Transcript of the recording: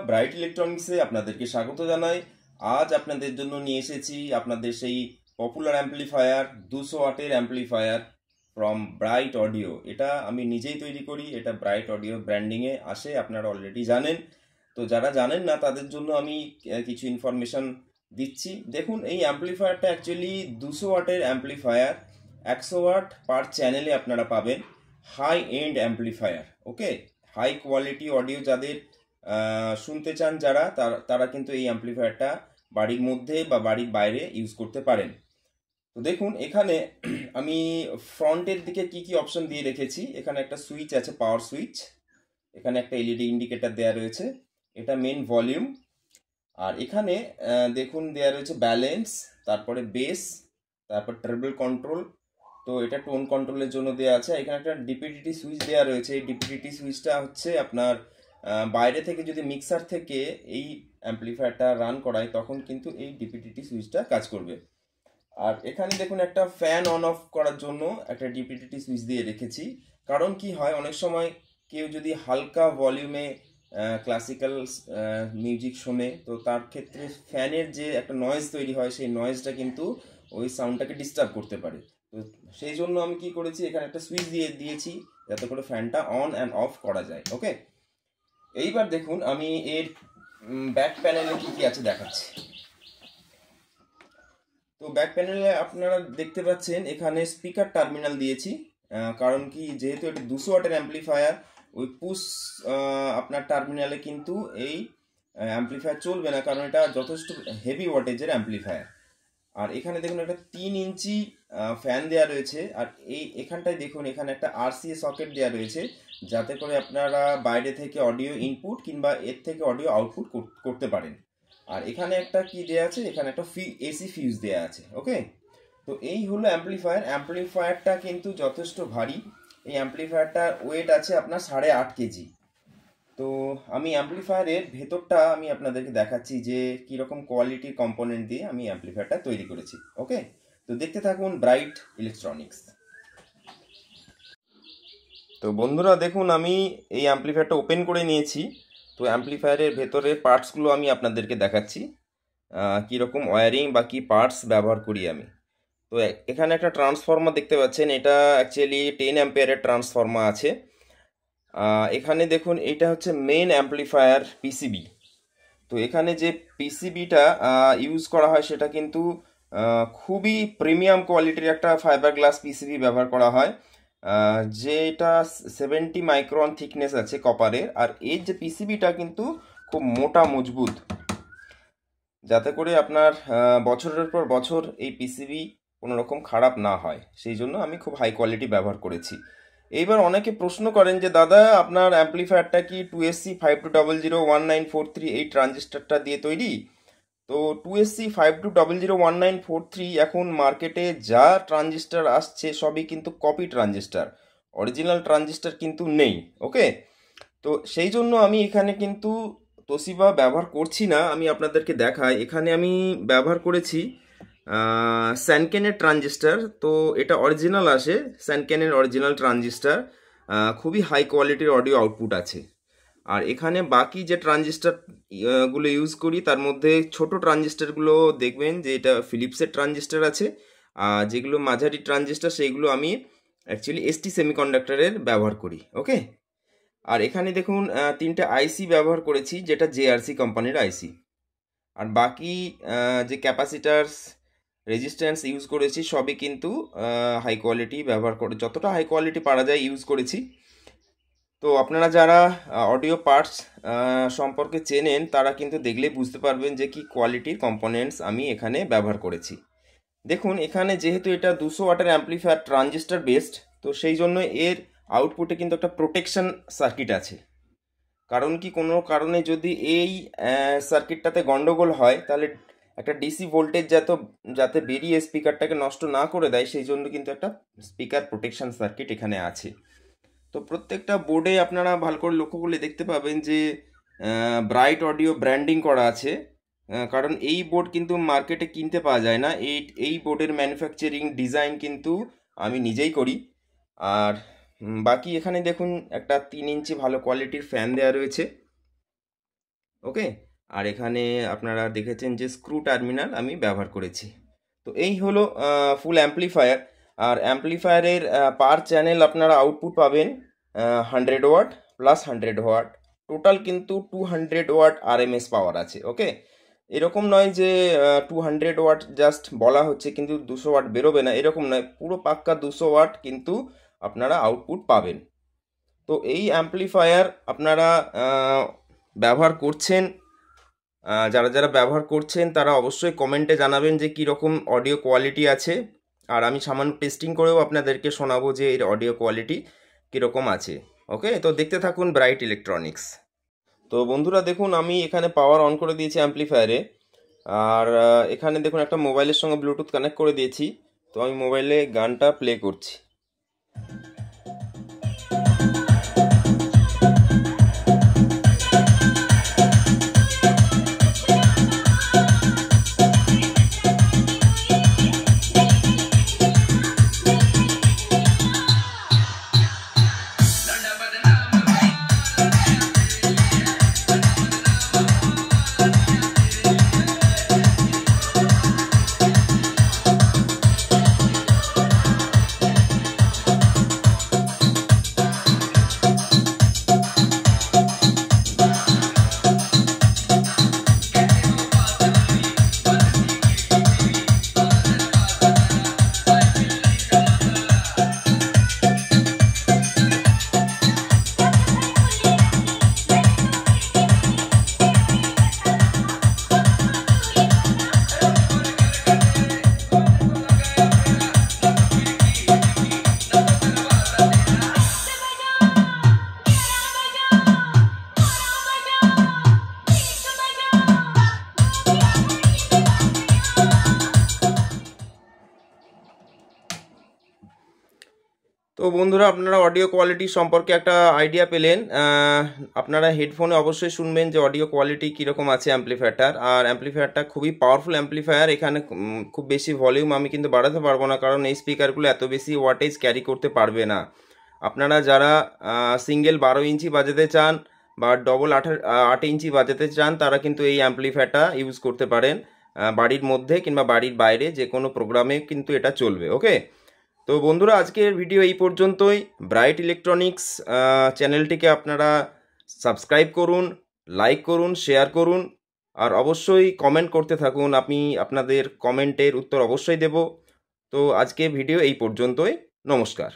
Bright ইলেকট্রনিক্সে আপনাদেরকে স্বাগত জানাই। আজ আপনাদের জন্য নিয়ে এসেছি আপনাদের সেই পপুলার অ্যাম্পলিফায়ার 200 ওয়াটের অ্যাম্পলিফায়ার ফ্রম ব্রাইট অডিও। এটা আমি নিজেই তৈরি করি, এটা ব্রাইট অডিও ব্র্যান্ডিংয়ে আসে, আপনারা অলরেডি জানেন। তো যারা জানেন না তাদের জন্য আমি কিছু ইনফরমেশন দিচ্ছি। দেখুন, এই অ্যাম্পলিফায়ারটা অ্যাকচুয়ালি 200 ওয়াটের অ্যাম্পলিফায়ার, 100 ওয়াট পার চ্যানেলে আপনারা পাবেন। হাই এন্ড অ্যাম্পলিফায়ার, ওকে, হাই কোয়ালিটি অডিও যাদের শুনতে চান যারা, তারা কিন্তু এই অ্যাম্পলিফায়ারটা বাড়ির মধ্যে বা বাড়ির বাইরে ইউজ করতে পারেন। তো দেখুন, এখানে আমি ফ্রন্টের দিকে কি কি অপশন দিয়ে রেখেছি। এখানে একটা সুইচ আছে, পাওয়ার সুইচ। এখানে একটা এলইডি ইন্ডিকেটর দেওয়া রয়েছে, এটা মেন ভলিউম। আর এখানে দেখুন দেওয়া রয়েছে ব্যালেন্স, তারপরে বেস, তারপর ট্রেবল কন্ট্রোল। তো এটা টোন কন্ট্রোলের জন্য দেওয়া আছে। এখানে একটা ডিপিডিটি সুইচ দেওয়া রয়েছে। এই ডিপিডিটি সুইচটা হচ্ছে আপনার বাইরে থেকে যদি মিক্সার থেকে এই অ্যাম্পলিফায়ারটা রান করায় তখন কিন্তু এই ডিপিডিটি সুইচটা কাজ করবে। আর এখানে দেখুন একটা ফ্যান অন অফ করার জন্য একটা ডিপিডিটি সুইচ দিয়ে রেখেছি। কারণ কি হয়, অনেক সময় কেউ যদি হালকা ভলিউমে ক্লাসিক্যাল মিউজিক শোনে, তো তার ক্ষেত্রে ফ্যানের যে একটা নয়েজ তৈরি হয়, সেই নয়েজটা কিন্তু ওই সাউন্ডটাকে ডিস্টার্ব করতে পারে। তো সেই জন্য আমি কি করেছি, এখানে একটা সুইচ দিয়েছি যাতে করে ফ্যানটা অন অ্যান্ড অফ করা যায়। ওকে, এইবার দেখুন আমি এর ব্যাক প্যানেলে কি কি আছে দেখাচ্ছি। তো ব্যাক প্যানেলে আপনারা দেখতে পাচ্ছেন এখানে স্পিকার টার্মিনাল দিয়েছি। কারণ কি, যেহেতু এটা 200 ওয়াটের অ্যাম্পলিফায়ার, ওই পুশ আপনার টার্মিনালে কিন্তু এই অ্যাম্পলিফায়ার চলবে না, কারণ এটা যথেষ্ট হেভি ওয়াটেজের অ্যাম্পলিফায়ার। আর এখানে দেখুন একটা 3 ইঞ্চি ফ্যান দেওয়া রয়েছে। আর এখানটায় দেখুন এখানে একটা আরসিএ সকেট দেওয়া রয়েছে, যাতে করে আপনারা বাইরে থেকে অডিও ইনপুট কিংবা এর থেকে অডিও আউটপুট করতে পারেন। আর এখানে একটা কি দেওয়া আছে, এখানে একটা এসি ফিউজ দেওয়া আছে। ওকে, তো এই হলো অ্যাম্পলিফায়ারটা কিন্তু যথেষ্ট ভারী। এই অ্যাম্পলিফায়ারটার ওয়েট আছে আপনার 8.5 কেজি। তো আমি অ্যাম্পলিফায়ারের ভেতরটা আমি আপনাদেরকে দেখাচ্ছি যে কীরকম কোয়ালিটির কম্পোনেন্ট দিয়ে আমি অ্যাম্পলিফায়ারটা তৈরি করেছি। ওকে, তো দেখতে থাকুন ব্রাইট ইলেকট্রনিক্স। তো বন্ধুরা দেখুন, আমি এই অ্যাম্পলিফায়ারটা ওপেন করে নিয়েছি। তো অ্যাম্পলিফায়ারের ভেতরের পার্টসগুলো আমি আপনাদেরকে দেখাচ্ছি, কীরকম ওয়্যারিং বা কী পার্টস ব্যবহার করি আমি। তো এখানে একটা ট্রান্সফর্মার দেখতে পাচ্ছেন, এটা অ্যাকচুয়ালি 10 অ্যাম্পিয়ারের ট্রান্সফর্মার আছে। এখানে দেখুন এটা হচ্ছে মেন অ্যাম্পলিফায়ার পিসিবি। তো এখানে যে পিসিবিটা ইউজ করা হয় সেটা কিন্তু খুবই প্রিমিয়াম কোয়ালিটির একটা ফাইবার গ্লাস পিসিবি ব্যবহার করা হয়, যেটা 70 মাইক্রন থিকনেস আছে কপারের। আর এর যে পিসিবিটা কিন্তু খুব মোটা মজবুত, যাতে করে আপনার বছরের পর বছর এই পিসিবি কোনো রকম খারাপ না হয়, সেই জন্য আমি খুব হাই কোয়ালিটি ব্যবহার করেছি। এইবার অনেকে প্রশ্ন করেন যে দাদা, আপনার অ্যাম্পলিফায়ারটা কি 2SC 52001943 এই ট্রানজিস্টারটা দিয়ে তৈরি? তো 2SC 52001943 এখন মার্কেটে যা ট্রানজিস্টার আসছে সবই কিন্তু কপি ট্রানজিস্টার, অরিজিনাল ট্রানজিস্টার কিন্তু নেই। ওকে, তো সেই জন্য আমি এখানে কিন্তু তোশিবা ব্যবহার করছি না। আমি আপনাদেরকে দেখাই, এখানে আমি ব্যবহার করেছি স্যানকেনের ট্রানজিস্টার। তো এটা অরিজিনাল আসে, স্যানকেনের অরিজিনাল ট্রানজিস্টার, খুবই হাই কোয়ালিটির অডিও আউটপুট আছে। আর এখানে বাকি যে ট্রানজিস্টার গুলো ইউজ করি তার মধ্যে ছোট ট্রানজিস্টারগুলো দেখবেন যে এটা ফিলিপসের ট্রানজিস্টার আছে, আর যেগুলো মাঝারি ট্রানজিস্টার সেইগুলো আমি অ্যাকচুয়ালি এসটি সেমিকন্ডাক্টরের ব্যবহার করি। ওকে, আর এখানে দেখুন 3টে আইসি ব্যবহার করেছি, যেটা জেআরসি কোম্পানির আইসি। আর বাকি যে ক্যাপাসিটার্স, রেজিস্ট্যান্স ইউজ করেছি সবই কিন্তু হাই কোয়ালিটি ব্যবহার করে, যতটা হাই কোয়ালিটি পারা যায় ইউজ করেছি। তো আপনারা যারা অডিও পার্টস সম্পর্কে চেনেন তারা কিন্তু দেখলেই বুঝতে পারবেন যে কি কোয়ালিটির কম্পোনেন্টস আমি এখানে ব্যবহার করেছি। দেখুন এখানে যেহেতু এটা 200 ওয়াটের অ্যাম্পলিফায়ার ট্রানজিস্টার বেসড, তো সেই জন্য এর আউটপুটে কিন্তু একটা প্রোটেকশন সার্কিট আছে। কারণ কি, কোনো কারণে যদি এই সার্কিটটাতে গন্ডগোল হয় তাহলে একটা ডিসি ভোল্টেজ যাতে বেরিয়ে স্পিকারটাকে নষ্ট না করে দেয়, সেই জন্য কিন্তু একটা স্পিকার প্রোটেকশন সার্কিট এখানে আছে। তো প্রত্যেকটা বোর্ডে আপনারা ভালো করে লক্ষ্য করলে দেখতে পাবেন যে ব্রাইট অডিও ব্র্যান্ডিং করা আছে। কারণ এই বোর্ড কিন্তু মার্কেটে কিনতে পাওয়া যায় না। এই বোর্ডের ম্যানুফ্যাকচারিং ডিজাইন কিন্তু আমি নিজেই করি। আর বাকি এখানে দেখুন একটা 3 ইঞ্চি ভালো কোয়ালিটির ফ্যান দেওয়া রয়েছে। ওকে, আর এখানে আপনারা দেখেছেন যে স্ক্রু টার্মিনাল আমি ব্যবহার করেছি। তো এই হলো ফুল অ্যাম্পলিফায়ার। আর অ্যাম্পলিফায়ারের পার চ্যানেল আপনারা আউটপুট পাবেন 100 ওয়াট প্লাস 100 ওয়াট, টোটাল কিন্তু 200 ওয়াট আরএমএস পাওয়ার আছে। ওকে, এরকম নয় যে 200 ওয়াট জাস্ট বলা হচ্ছে কিন্তু 200 ওয়াট বেরোবে না, এরকম নয়, পুরো পাক্কা 200 ওয়াট কিন্তু আপনারা আউটপুট পাবেন। তো এই অ্যাম্পলিফায়ার আপনারা ব্যবহার করছেন, যারা যারা ব্যবহার করছেন তারা অবশ্যই কমেন্টে জানাবেন যে কীরকম অডিও কোয়ালিটি আছে। আর আমি সামান্য টেস্টিং করেও আপনাদেরকে শোনাবো যে এর অডিও কোয়ালিটি কীরকম আছে। ওকে, তো দেখতে থাকুন ব্রাইট ইলেকট্রনিক্স। তো বন্ধুরা দেখুন, আমি এখানে পাওয়ার অন করে দিয়েছি অ্যাম্পলিফায়ারে। আর এখানে দেখুন একটা মোবাইলের সঙ্গে ব্লুটুথ কানেক্ট করে দিয়েছি। তো আমি মোবাইলে গানটা প্লে করছি। তো বন্ধুরা, আপনারা অডিও কোয়ালিটি সম্পর্কে একটা আইডিয়া পেলেন। আপনারা হেডফোনে অবশ্যই শুনবেন যে অডিও কোয়ালিটি কীরকম আছে অ্যাম্পলিফায়ারটার। আর অ্যাম্পলিফায়ারটা খুবই পাওয়ারফুল অ্যাম্পলিফায়ার। এখানে খুব বেশি ভলিউম আমি কিন্তু বাড়াতে পারবো না, কারণ এই স্পিকারগুলো এত বেশি ওয়াটেজ ক্যারি করতে পারবে না। আপনারা যারা সিঙ্গেল 12 ইঞ্চি বাজাতে চান বা ডবল 8 ইঞ্চি বাজাতে চান, তারা কিন্তু এই অ্যাম্পলিফায়ারটা ইউজ করতে পারেন। বাড়ির মধ্যে কিংবা বাড়ির বাইরে যে কোনো প্রোগ্রামে কিন্তু এটা চলবে। ওকে, তো বন্ধুরা আজকের ভিডিও এই পর্যন্তই। ব্রাইট ইলেকট্রনিক্স চ্যানেলটিকে আপনারা সাবস্ক্রাইব করুন, লাইক করুন, শেয়ার করুন, আর অবশ্যই কমেন্ট করতে থাকুন। আমি আপনাদের কমেন্টের উত্তর অবশ্যই দেব। তো আজকে ভিডিও এই পর্যন্তই। নমস্কার।